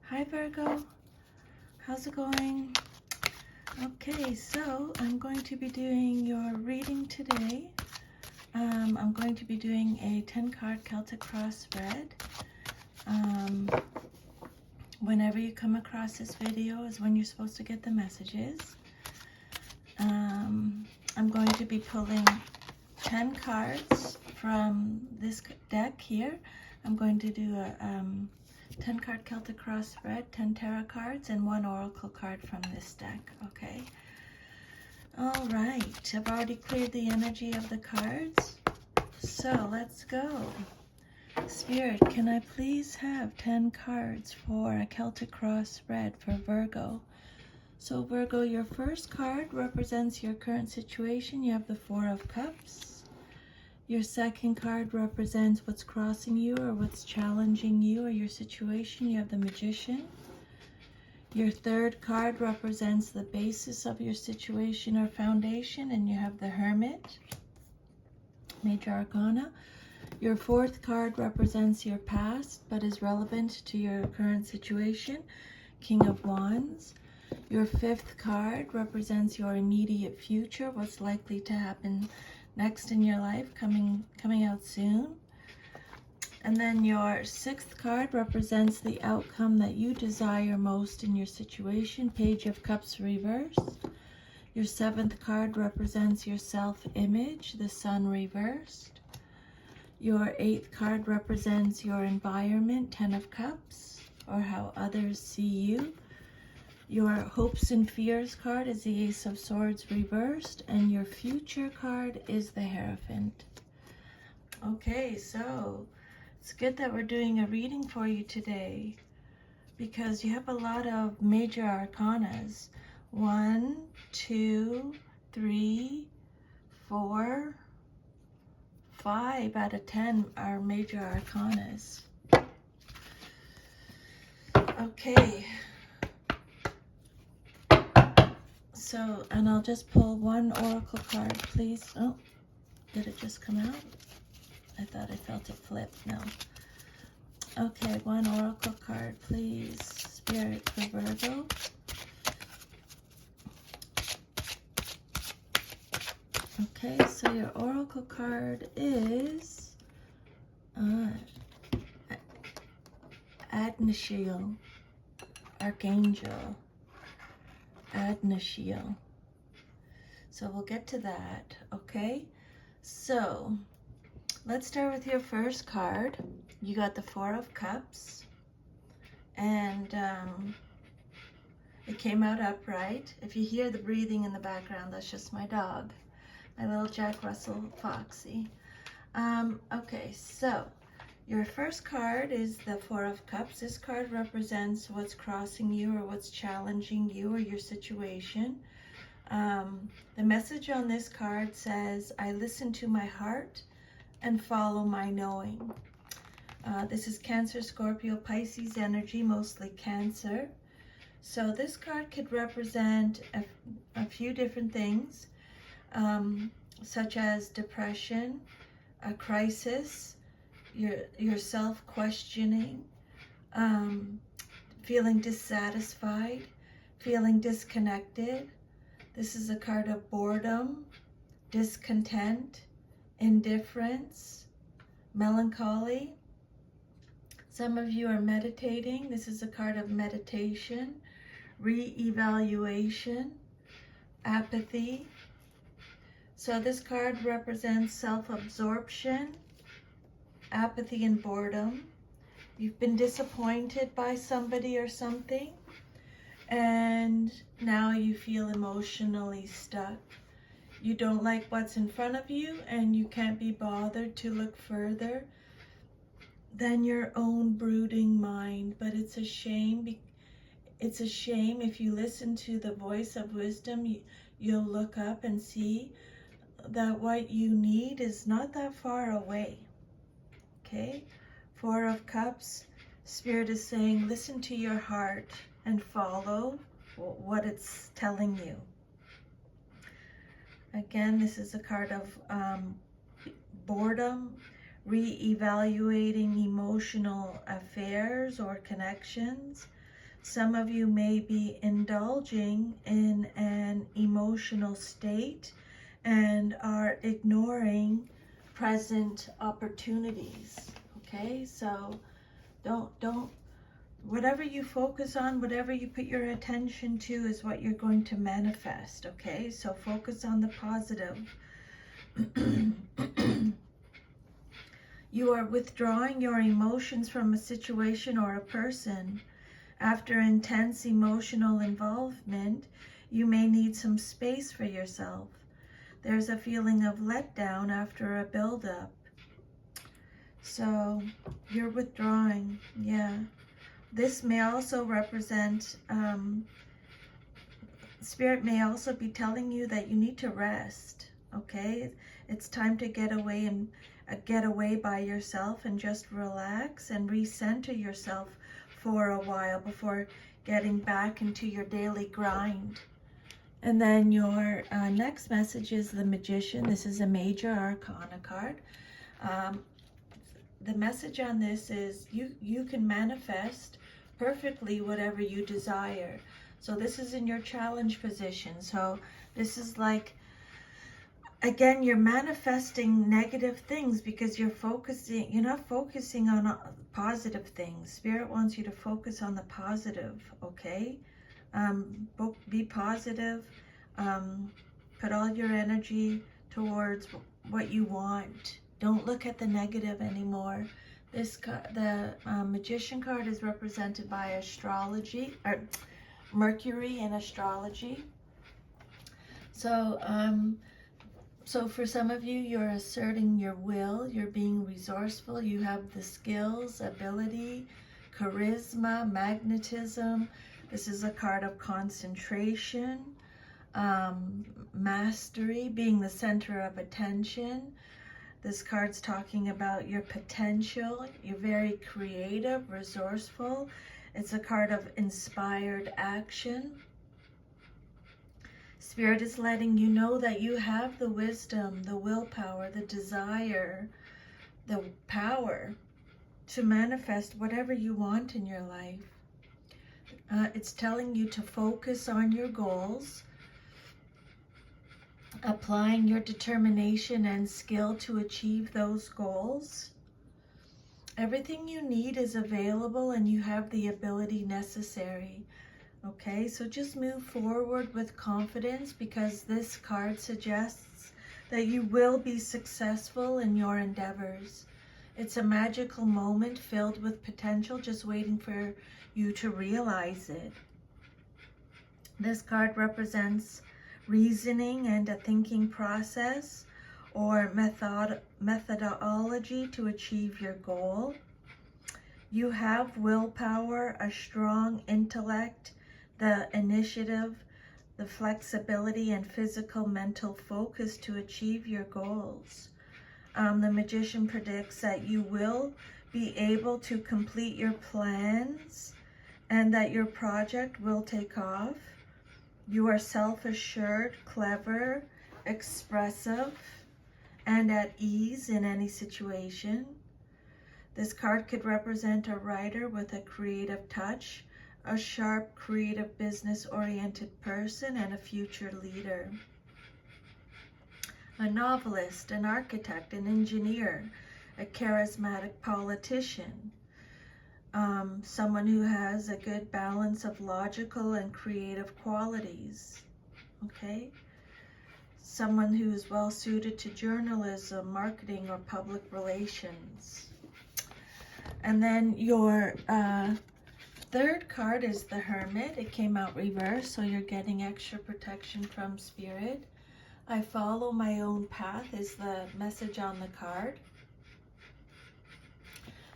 Hi Virgo, how's it going? Okay, so I'm going to be doing your reading today. I'm going to be doing a 10-card Celtic cross spread. Whenever you come across this video is when you're supposed to get the messages. I'm going to be pulling 10 cards from this deck here. I'm going to do a 10-card Celtic cross spread, 10 tarot cards, and 1 oracle card from this deck, okay? All right, I've already cleared the energy of the cards, so let's go. Spirit, can I please have 10 cards for a Celtic cross spread for Virgo? So Virgo, your first card represents your current situation. You have the 4 of Cups. Your second card represents what's crossing you or what's challenging you or your situation. You have the Magician. Your third card represents the basis of your situation or foundation, and you have the Hermit, Major Arcana. Your fourth card represents your past but is relevant to your current situation, King of Wands. Your fifth card represents your immediate future, what's likely to happen next in your life, coming out soon. And then your sixth card represents the outcome that you desire most in your situation, Page of Cups reversed. Your seventh card represents your self-image, the Sun reversed. Your eighth card represents your environment, 10 of Cups, or how others see you. Your hopes and fears card is the Ace of Swords reversed, and your future card is the Hierophant. Okay, so it's good that we're doing a reading for you today because you have a lot of major arcanas. 1, 2, 3, 4, 5 out of 10 are major arcanas. Okay. So, and I'll just pull 1 oracle card, please. Oh, did it just come out? I thought I felt it flip. No. Okay, 1 oracle card, please. Spirit for Virgo. Okay, so your oracle card is Adnashiel, Archangel. Adnashiel. So we'll get to that, okay? So let's start with your first card. You got the 4 of Cups, and it came out upright. If you hear the breathing in the background, that's just my dog, my little Jack Russell Foxy. Okay, so your first card is the 4 of Cups. This card represents what's crossing you or what's challenging you or your situation. The message on this card says, I listen to my heart and follow my knowing. This is Cancer, Scorpio, Pisces energy, mostly Cancer. So this card could represent a few different things, such as depression, a crisis, your self-questioning, feeling dissatisfied, feeling disconnected. This is a card of boredom, discontent, indifference, melancholy. Some of you are meditating. This is a card of meditation, re-evaluation, apathy. So this card represents self-absorption, apathy and boredom. You've been disappointed by somebody or something, and now you feel emotionally stuck. You don't like what's in front of you, and you can't be bothered to look further than your own brooding mind. But it's a shame. It's a shame. If you listen to the voice of wisdom, you'll look up and see that what you need is not that far away. Okay, 4 of Cups. Spirit is saying, listen to your heart and follow what it's telling you. Again, this is a card of boredom, re-evaluating emotional affairs or connections. Some of you may be indulging in an emotional state and are ignoring present opportunities. Okay, so don't whatever you focus on, whatever you put your attention to is what you're going to manifest. Okay, so focus on the positive. You are withdrawing your emotions from a situation or a person. After intense emotional involvement, you may need some space for yourself. There's a feeling of letdown after a buildup. So you're withdrawing, yeah. This may also represent, Spirit may also be telling you that you need to rest, okay? It's time to get away by yourself and just relax and recenter yourself for a while before getting back into your daily grind. And then your next message is the Magician. This is a major arcana card. The message on this is you can manifest perfectly whatever you desire. So this is in your challenge position. So this is like, again, you're manifesting negative things because you're not focusing on positive things. Spirit wants you to focus on the positive, okay? Be positive. Put all your energy towards what you want. Don't look at the negative anymore. The Magician card is represented by astrology, or Mercury in astrology. So, so for some of you, you're asserting your will, you're being resourceful, you have the skills, ability, charisma, magnetism. This is a card of concentration, mastery, being the center of attention. This card's talking about your potential. You're very creative, resourceful. It's a card of inspired action. Spirit is letting you know that you have the wisdom, the willpower, the desire, the power to manifest whatever you want in your life. It's telling you to focus on your goals, applying your determination and skill to achieve those goals. Everything you need is available and you have the ability necessary. Okay, so just move forward with confidence because this card suggests that you will be successful in your endeavors. It's a magical moment filled with potential, just waiting for you to realize it. This card represents reasoning and a thinking process or methodology to achieve your goal. You have willpower, a strong intellect, the initiative, the flexibility, and physical mental focus to achieve your goals. The Magician predicts that you will be able to complete your plans and that your project will take off. You are self-assured, clever, expressive, and at ease in any situation. This card could represent a writer with a creative touch, a sharp, creative, business-oriented person, and a future leader. A novelist, an architect, an engineer, a charismatic politician, someone who has a good balance of logical and creative qualities, okay? Someone who is well suited to journalism, marketing, or public relations. And then your third card is the Hermit. It came out reversed, so you're getting extra protection from Spirit. I follow my own path is the message on the card.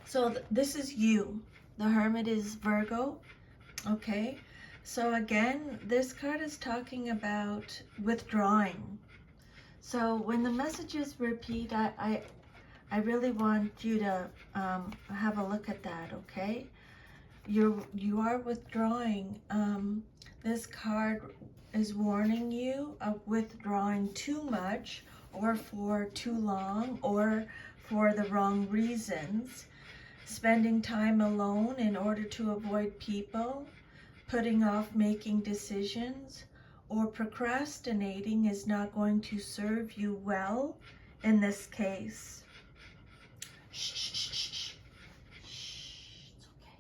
So this is you. The Hermit is Virgo. Okay. So again, this card is talking about withdrawing. So when the messages repeat, I really want you to have a look at that, okay? You are withdrawing. This card is warning you of withdrawing too much or for too long or for the wrong reasons. Spending time alone in order to avoid people, putting off making decisions or procrastinating is not going to serve you well in this case. Shh, shh, shh, shh, shh. It's okay.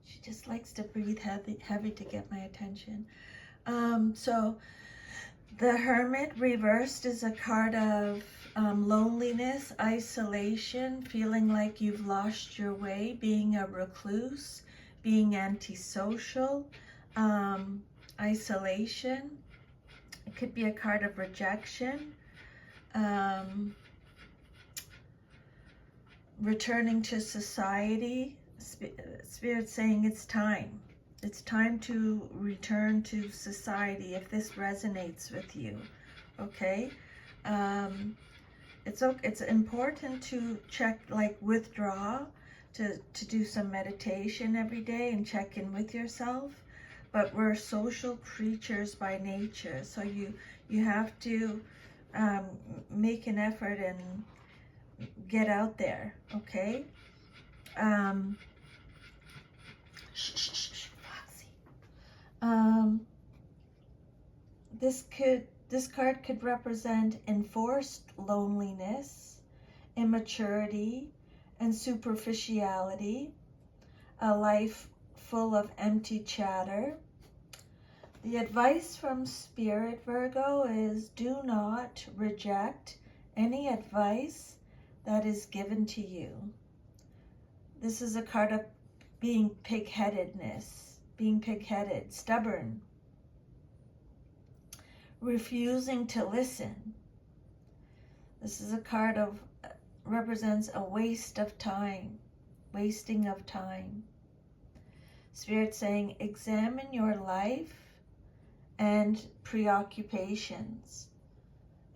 She just likes to breathe heavy to get my attention. So the Hermit reversed is a card of loneliness, isolation, feeling like you've lost your way, being a recluse, being antisocial, isolation. It could be a card of rejection, returning to society. Spirit saying it's time. It's time to return to society if this resonates with you, okay? It's important to check, like withdraw, to do some meditation every day and check in with yourself. But we're social creatures by nature, so you have to make an effort and get out there, okay? This card could represent enforced loneliness, immaturity, and superficiality, a life full of empty chatter. The advice from Spirit, Virgo, is do not reject any advice that is given to you. This is a card of being pig-headedness, being pig-headed, stubborn, refusing to listen. This is a card of represents a waste of time, wasting of time. Spirit saying examine your life and preoccupations.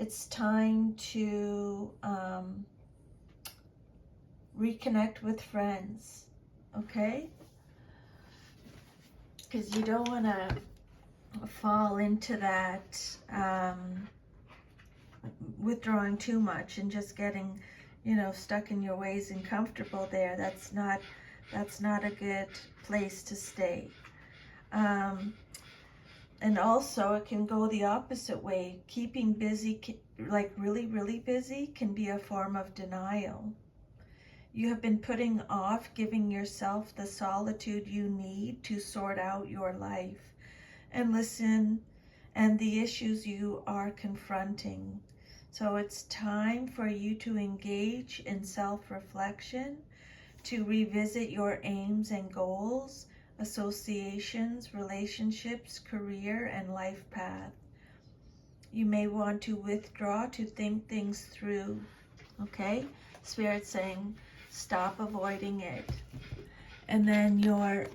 It's time to reconnect with friends, okay? Because you don't want to fall into that withdrawing too much and just getting, stuck in your ways and comfortable there. That's not a good place to stay. And also it can go the opposite way. Keeping busy, like really, really busy, can be a form of denial. You have been putting off giving yourself the solitude you need to sort out your life and listen and the issues you are confronting. So it's time for you to engage in self-reflection, to revisit your aims and goals, associations, relationships, career, and life path. You may want to withdraw to think things through, okay? Spirit saying, stop avoiding it. And then your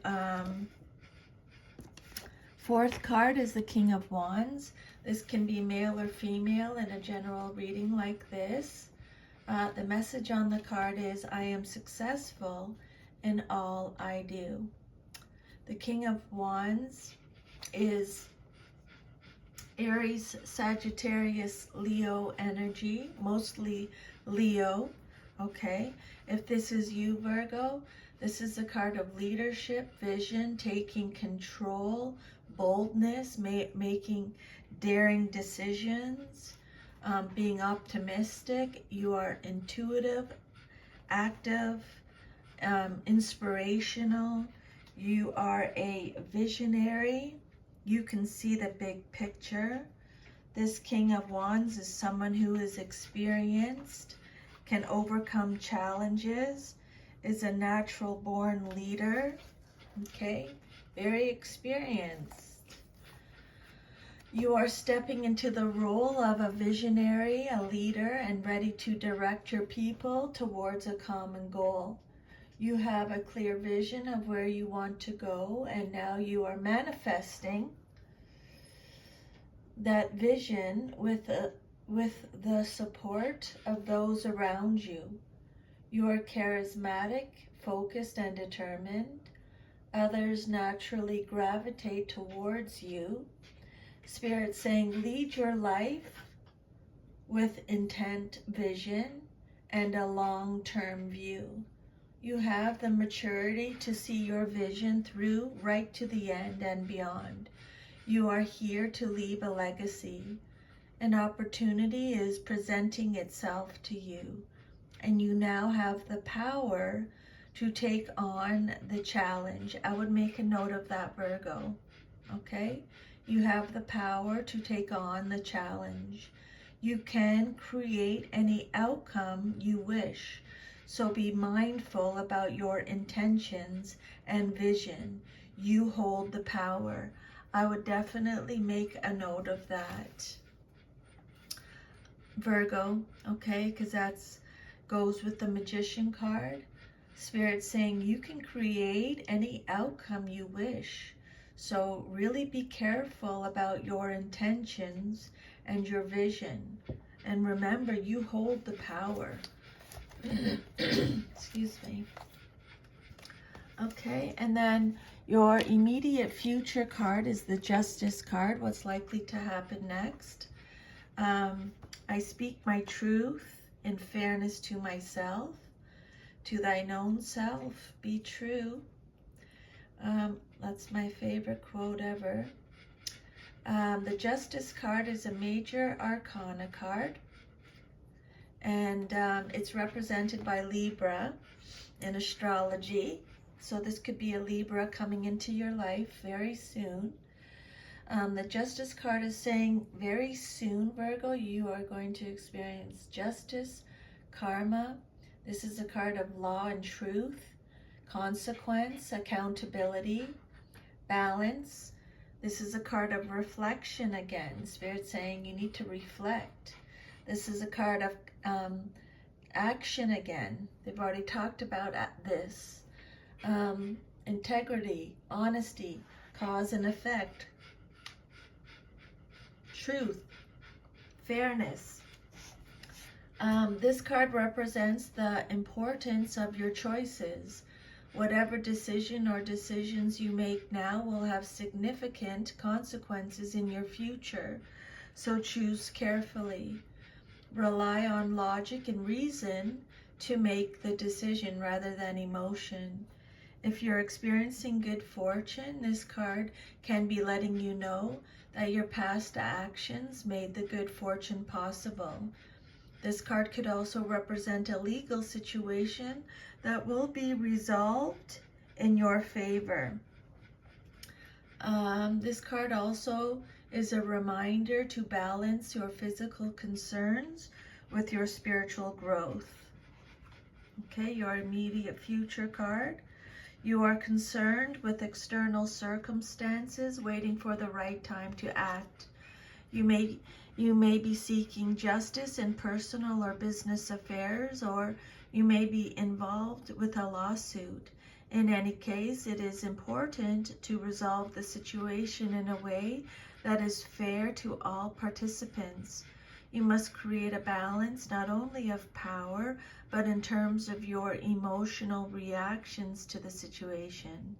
fourth card is the King of Wands. This can be male or female in a general reading like this. The message on the card is, I am successful in all I do. The King of Wands is Aries, Sagittarius, Leo energy, mostly Leo, okay? If this is you, Virgo, this is a card of leadership, vision, taking control, boldness, making daring decisions, being optimistic. You are intuitive, active, inspirational. You are a visionary. You can see the big picture. This King of Wands is someone who is experienced, can overcome challenges, is a natural born leader, okay? Very experienced. You are stepping into the role of a visionary, a leader, and ready to direct your people towards a common goal. You have a clear vision of where you want to go, and now you are manifesting that vision with the support of those around you. You are charismatic, focused, and determined. Others naturally gravitate towards you. Spirit saying, lead your life with intent, vision, and a long-term view. You have the maturity to see your vision through right to the end and beyond. You are here to leave a legacy. An opportunity is presenting itself to you, and you now have the power to take on the challenge. I would make a note of that, Virgo, okay? You have the power to take on the challenge. You can create any outcome you wish. So be mindful about your intentions and vision. You hold the power. I would definitely make a note of that, Virgo, okay? Because that's goes with the Magician card. Spirit saying you can create any outcome you wish. So really be careful about your intentions and your vision. And remember, you hold the power. Excuse me. Okay, and then your immediate future card is the Justice card. What's likely to happen next? I speak my truth in fairness to myself. To thine own self, be true. That's my favorite quote ever. The Justice card is a major arcana card. And it's represented by Libra in astrology. So this could be a Libra coming into your life very soon. The Justice card is saying very soon, Virgo, you are going to experience justice, karma. This is a card of law and truth, consequence, accountability, balance. This is a card of reflection again. Spirit saying you need to reflect. This is a card of action again. They've already talked about this. Integrity, honesty, cause and effect, truth, fairness. This card represents the importance of your choices. Whatever decision or decisions you make now will have significant consequences in your future. So choose carefully. Rely on logic and reason to make the decision rather than emotion. If you're experiencing good fortune, this card can be letting you know that your past actions made the good fortune possible. This card could also represent a legal situation that will be resolved in your favor. This card also is a reminder to balance your physical concerns with your spiritual growth. Okay, your immediate future card. You are concerned with external circumstances, waiting for the right time to act. You may be seeking justice in personal or business affairs, or you may be involved with a lawsuit. In any case, it is important to resolve the situation in a way that is fair to all participants. You must create a balance not only of power, but in terms of your emotional reactions to the situation.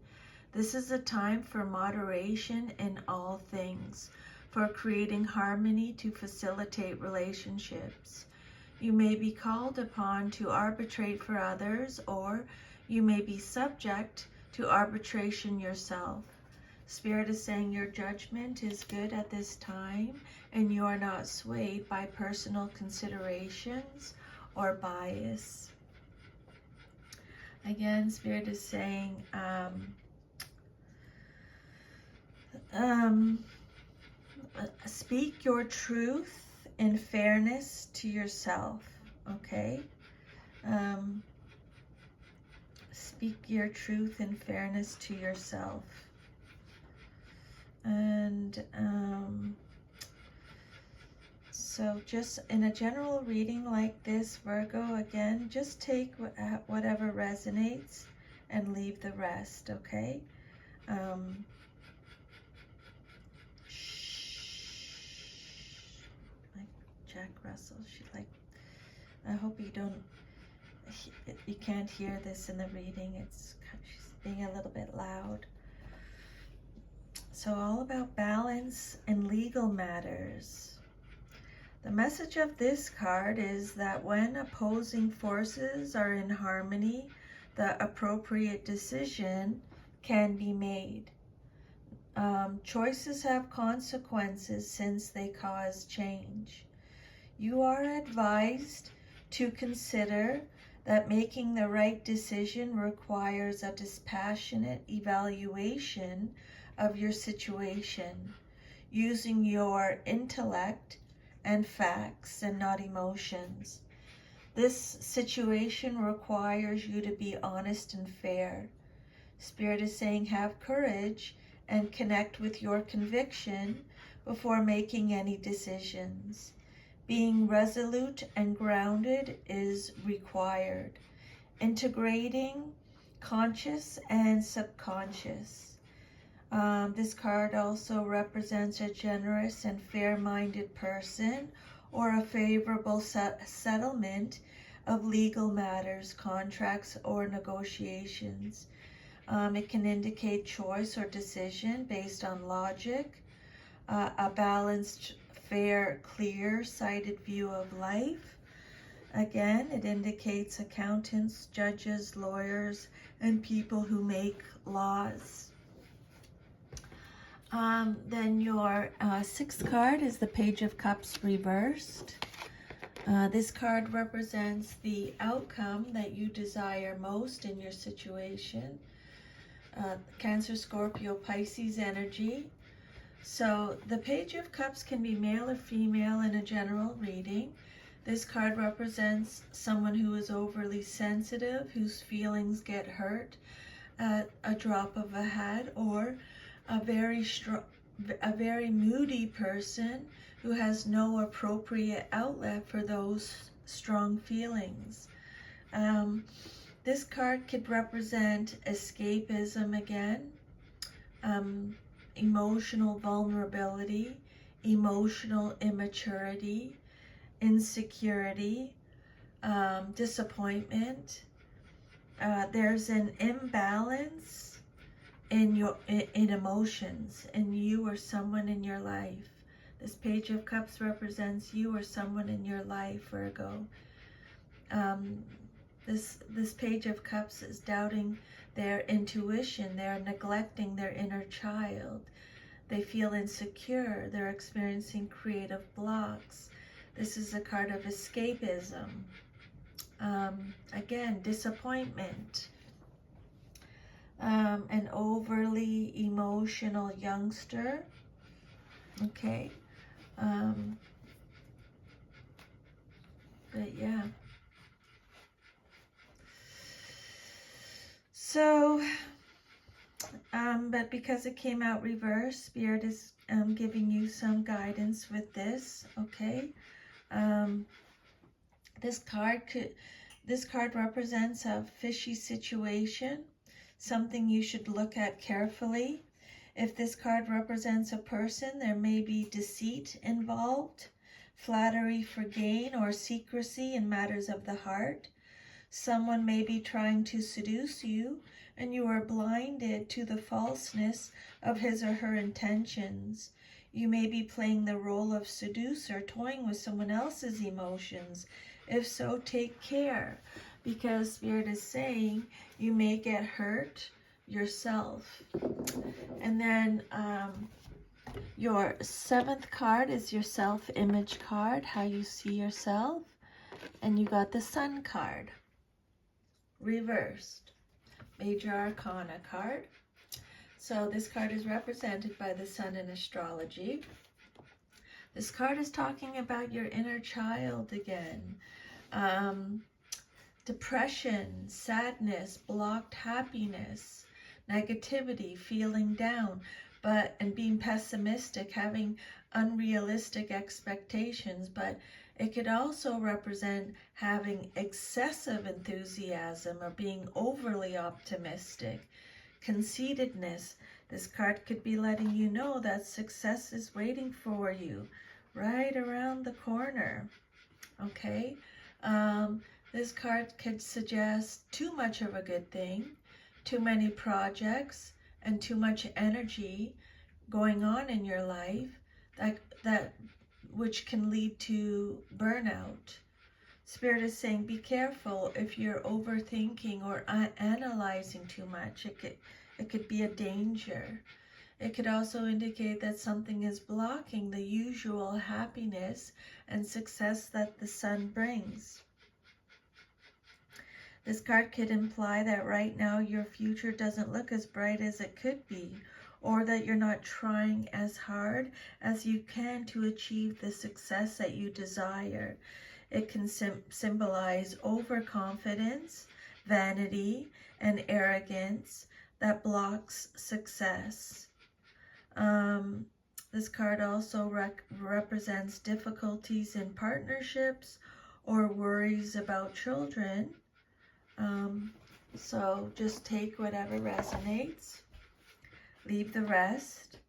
This is a time for moderation in all things, for creating harmony to facilitate relationships. You may be called upon to arbitrate for others, or you may be subject to arbitration yourself. Spirit is saying your judgment is good at this time, and you are not swayed by personal considerations or bias. Again, Spirit is saying speak your truth in fairness to yourself, okay? Speak your truth in fairness to yourself. And so just in a general reading like this, Virgo, again, just take whatever resonates and leave the rest, okay? Like Jack Russell, she's like, I hope you can't hear this in the reading. She's being a little bit loud. So all about balance and legal matters. The message of this card is that when opposing forces are in harmony, the appropriate decision can be made. Choices have consequences since they cause change. You are advised to consider that making the right decision requires a dispassionate evaluation of your situation, using your intellect and facts and not emotions. This situation requires you to be honest and fair. Spirit is saying have courage and connect with your conviction before making any decisions. Being resolute and grounded is required. Integrating conscious and subconscious. This card also represents a generous and fair-minded person or a favorable settlement of legal matters, contracts, or negotiations. It can indicate choice or decision based on logic, a balanced, fair, clear-sighted view of life. Again, it indicates accountants, judges, lawyers, and people who make laws. Then your sixth card is the Page of Cups reversed. This card represents the outcome that you desire most in your situation. Cancer, Scorpio, Pisces energy. So the Page of Cups can be male or female in a general reading. This card represents someone who is overly sensitive, whose feelings get hurt at a drop of a hat, or a very moody person who has no appropriate outlet for those strong feelings. This card could represent escapism again, emotional vulnerability, emotional immaturity, insecurity, disappointment. There's an imbalance in emotions, and you or someone in your life. This Page of Cups represents you or someone in your life, Virgo. This Page of Cups is doubting their intuition. They're neglecting their inner child. They feel insecure. They're experiencing creative blocks. This is a card of escapism. Again, disappointment. An overly emotional youngster. Okay. But yeah. So, but because it came out reversed, Spirit is giving you some guidance with this, okay? This card represents a fishy situation, something you should look at carefully. If this card represents a person, there may be deceit involved, flattery for gain, or secrecy in matters of the heart. Someone may be trying to seduce you, and you are blinded to the falseness of his or her intentions. You may be playing the role of seducer, toying with someone else's emotions. If so, take care, because Spirit is saying you may get hurt yourself. And then your seventh card is your self-image card, how you see yourself. And you got the Sun card, reversed. Major Arcana card. So this card is represented by the Sun in astrology. This card is talking about your inner child again. Depression, sadness, blocked happiness, negativity, feeling down, and being pessimistic, having unrealistic expectations. But it could also represent having excessive enthusiasm or being overly optimistic. Conceitedness. This card could be letting you know that success is waiting for you right around the corner. Okay? This card could suggest too much of a good thing, too many projects, and too much energy going on in your life, which can lead to burnout. Spirit is saying, be careful if you're overthinking or analyzing too much. It could be a danger. It could also indicate that something is blocking the usual happiness and success that the sun brings. This card could imply that right now your future doesn't look as bright as it could be, or that you're not trying as hard as you can to achieve the success that you desire. It can symbolize overconfidence, vanity, and arrogance that blocks success. This card also represents difficulties in partnerships or worries about children. So just take whatever resonates, leave the rest.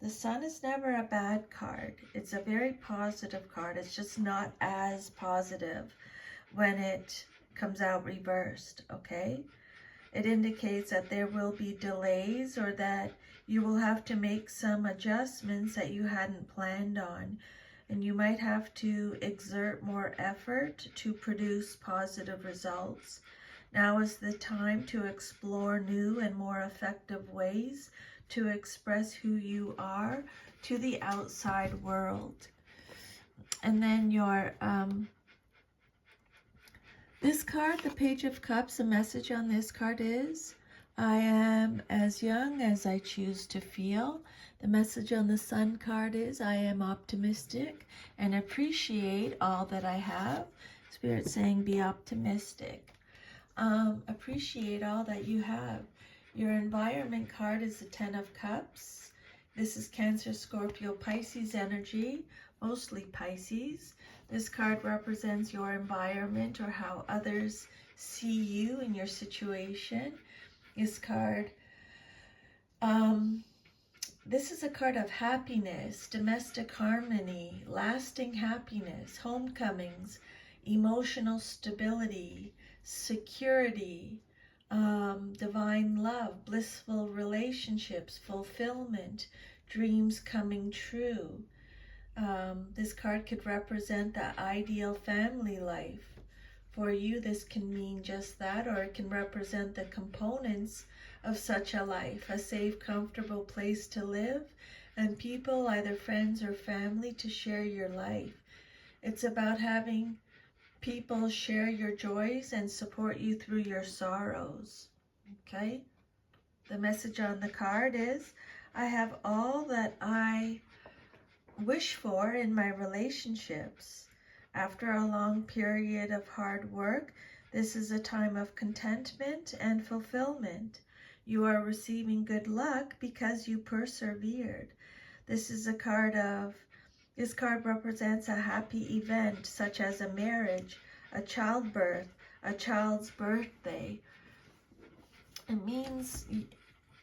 The sun is never a bad card. It's a very positive card. It's just not as positive when it comes out reversed, okay? It indicates that there will be delays or that you will have to make some adjustments that you hadn't planned on. And you might have to exert more effort to produce positive results. Now is the time to explore new and more effective ways to express who you are to the outside world. And then your this card, the Page of Cups, the message on this card is, I am as young as I choose to feel. The message on the Sun card is, I am optimistic and appreciate all that I have. Spirit saying, be optimistic. Appreciate all that you have. Your environment card is the Ten of Cups. This is Cancer, Scorpio, Pisces energy, mostly Pisces. This card represents your environment or how others see you in your situation. This card, this is a card of happiness, domestic harmony, lasting happiness, homecomings, emotional stability, security, divine love, blissful relationships, fulfillment, dreams coming true. This card could represent the ideal family life. For you, this can mean just that, or it can represent the components of such a life, a safe, comfortable place to live, and people, either friends or family, to share your life. It's about having people share your joys and support you through your sorrows. Okay? The message on the card is, I have all that I wish for in my relationships. After a long period of hard work, this is a time of contentment and fulfillment. You are receiving good luck because you persevered. This card represents a happy event such as a marriage, a childbirth, a child's birthday. It means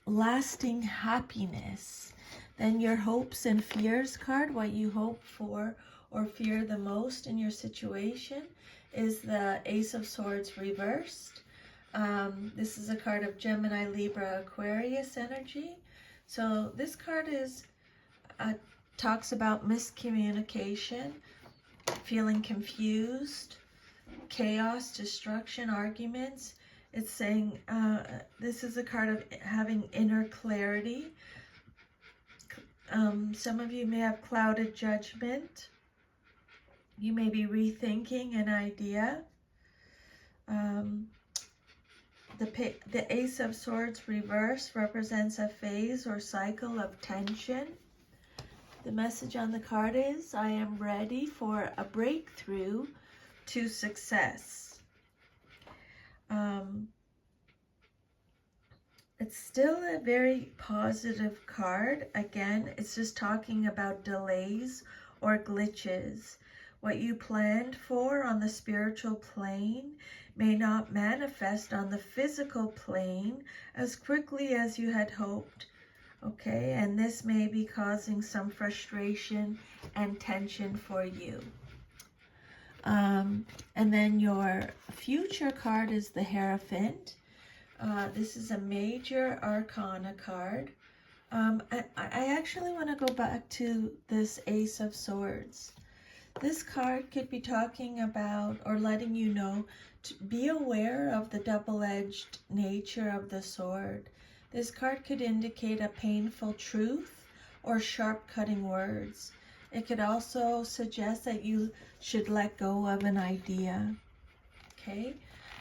lasting happiness. Then your hopes and fears card, what you hope for or fear the most in your situation, is the Ace of Swords reversed. This is a card of Gemini, Libra, Aquarius energy. So this card talks about miscommunication, feeling confused, chaos, destruction, arguments. It's saying this is a card of having inner clarity. Some of you may have clouded judgment. You may be rethinking an idea. The Ace of Swords reverse represents a phase or cycle of tension. The message on the card is, I am ready for a breakthrough to success. It's still a very positive card. Again, it's just talking about delays or glitches. What you planned for on the spiritual plane may not manifest on the physical plane as quickly as you had hoped. Okay, and this may be causing some frustration and tension for you. And then your future card is the Hierophant. This is a major arcana card. I actually want to go back to this Ace of Swords. This card could be talking about or letting you know to be aware of the double-edged nature of the sword. This card could indicate a painful truth or sharp cutting words. It could also suggest that you should let go of an idea. Okay,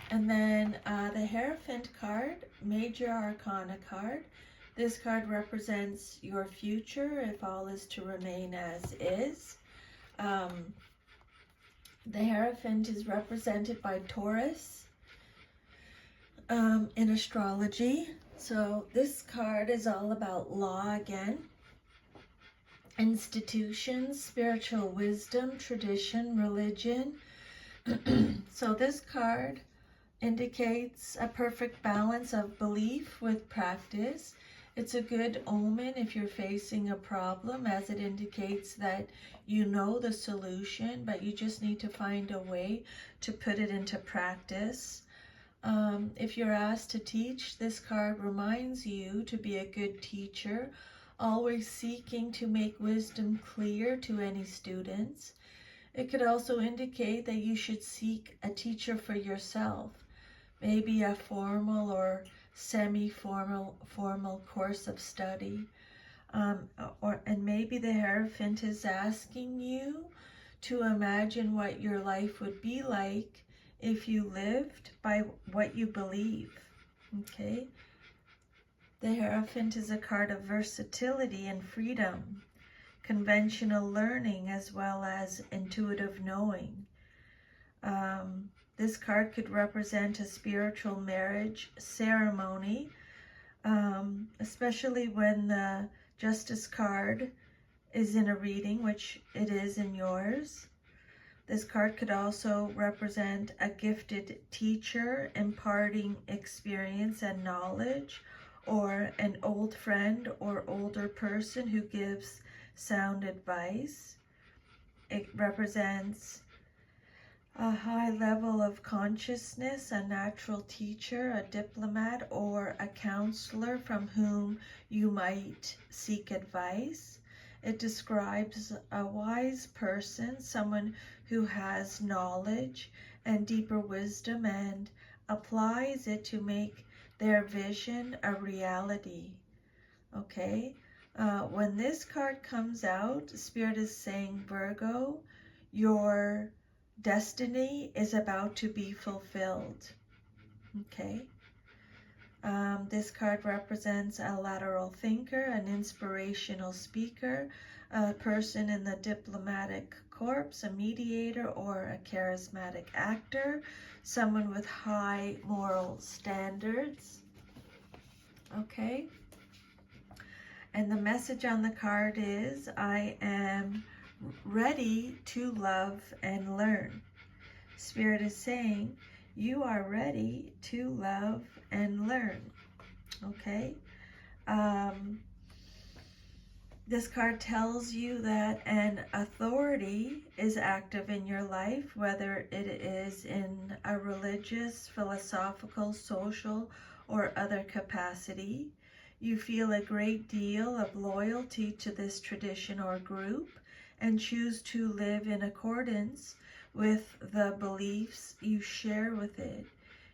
and then the Hierophant card, Major Arcana card. This card represents your future if all is to remain as is. The Hierophant is represented by Taurus in astrology. So this card is all about law again, institutions, spiritual wisdom, tradition, religion. So this card indicates a perfect balance of belief with practice. It's a good omen if you're facing a problem, as it indicates that you know the solution, but you just need to find a way to put it into practice. If you're asked to teach, this card reminds you to be a good teacher, always seeking to make wisdom clear to any students. It could also indicate that you should seek a teacher for yourself, maybe a formal or semi-formal course of study. And maybe the Hierophant is asking you to imagine what your life would be like if you lived by what you believe. Okay? The Hierophant is a card of versatility and freedom, conventional learning as well as intuitive knowing. This card could represent a spiritual marriage ceremony, especially when the Justice card is in a reading, which it is in yours. This card could also represent a gifted teacher imparting experience and knowledge, or an old friend or older person who gives sound advice. It represents a high level of consciousness, a natural teacher, a diplomat, or a counselor from whom you might seek advice. It describes a wise person, someone who has knowledge and deeper wisdom and applies it to make their vision a reality. Okay? When this card comes out, Spirit is saying, Virgo, your destiny is about to be fulfilled. Okay? This card represents a lateral thinker, an inspirational speaker, a person in the diplomatic corps, a mediator, or a charismatic actor, someone with high moral standards. Okay? And the message on the card is, I am ready to love and learn. Spirit is saying, you are ready to love and learn. Okay? This card tells you that an authority is active in your life, whether it is in a religious, philosophical, social, or other capacity. You feel a great deal of loyalty to this tradition or group and choose to live in accordance with the beliefs you share with it.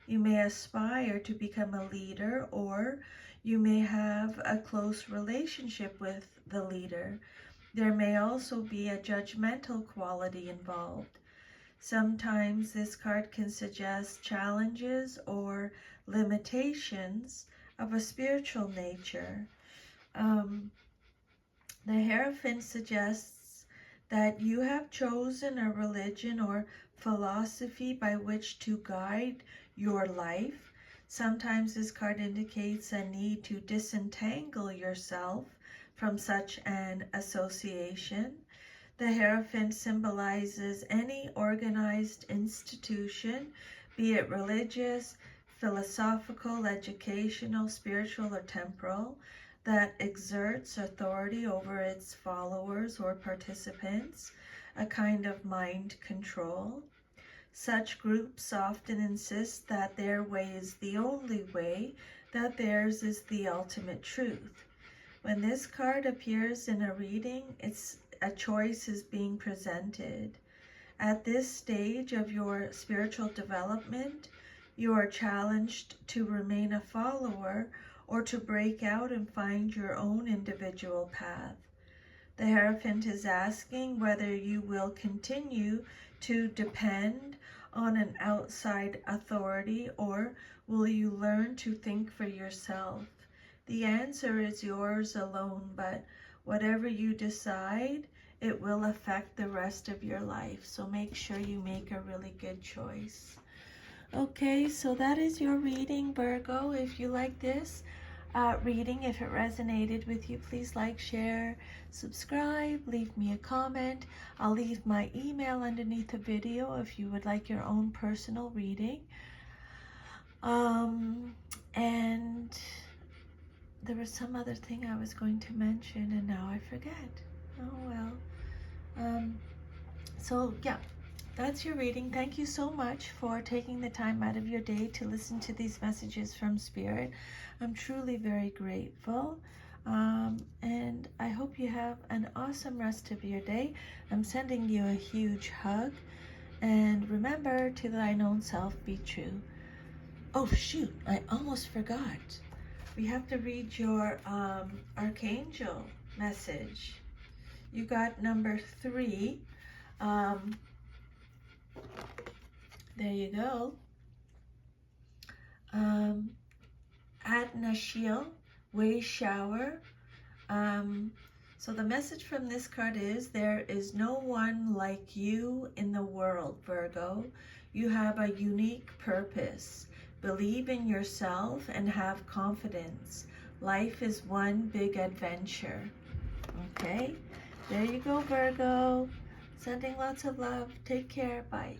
You may aspire to become a leader, or you may have a close relationship with the leader. There may also be a judgmental quality involved. Sometimes this card can suggest challenges or limitations of a spiritual nature. The Hierophant suggests that you have chosen a religion or philosophy by which to guide your life. Sometimes this card indicates a need to disentangle yourself from such an association. The Hierophant symbolizes any organized institution, be it religious, philosophical, educational, spiritual, or temporal, that exerts authority over its followers or participants, a kind of mind control. Such groups often insist that their way is the only way, that theirs is the ultimate truth. When this card appears in a reading, a choice is being presented. At this stage of your spiritual development, you are challenged to remain a follower or to break out and find your own individual path. The Hierophant is asking whether you will continue to depend on an outside authority or will you learn to think for yourself. The answer is yours alone, but whatever you decide, it will affect the rest of your life. So make sure you make a really good choice. Okay, so that is your reading, Virgo. If you like this reading, if it resonated with you, please like, share, subscribe, leave me a comment. I'll leave my email underneath the video if you would like your own personal reading. And there was some other thing I was going to mention and now I forget. Oh well. So yeah, that's your reading. Thank you so much for taking the time out of your day to listen to these messages from Spirit. I'm truly very grateful. And I hope you have an awesome rest of your day. I'm sending you a huge hug. And remember, to thine own self be true. Oh shoot, I almost forgot. We have to read your Archangel message. You got number 3. There you go. Adnashil, Way Shower. So the message from this card is, there is no one like you in the world, Virgo. You have a unique purpose. Believe in yourself and have confidence. Life is one big adventure. Okay, there you go, Virgo. Sending lots of love. Take care. Bye.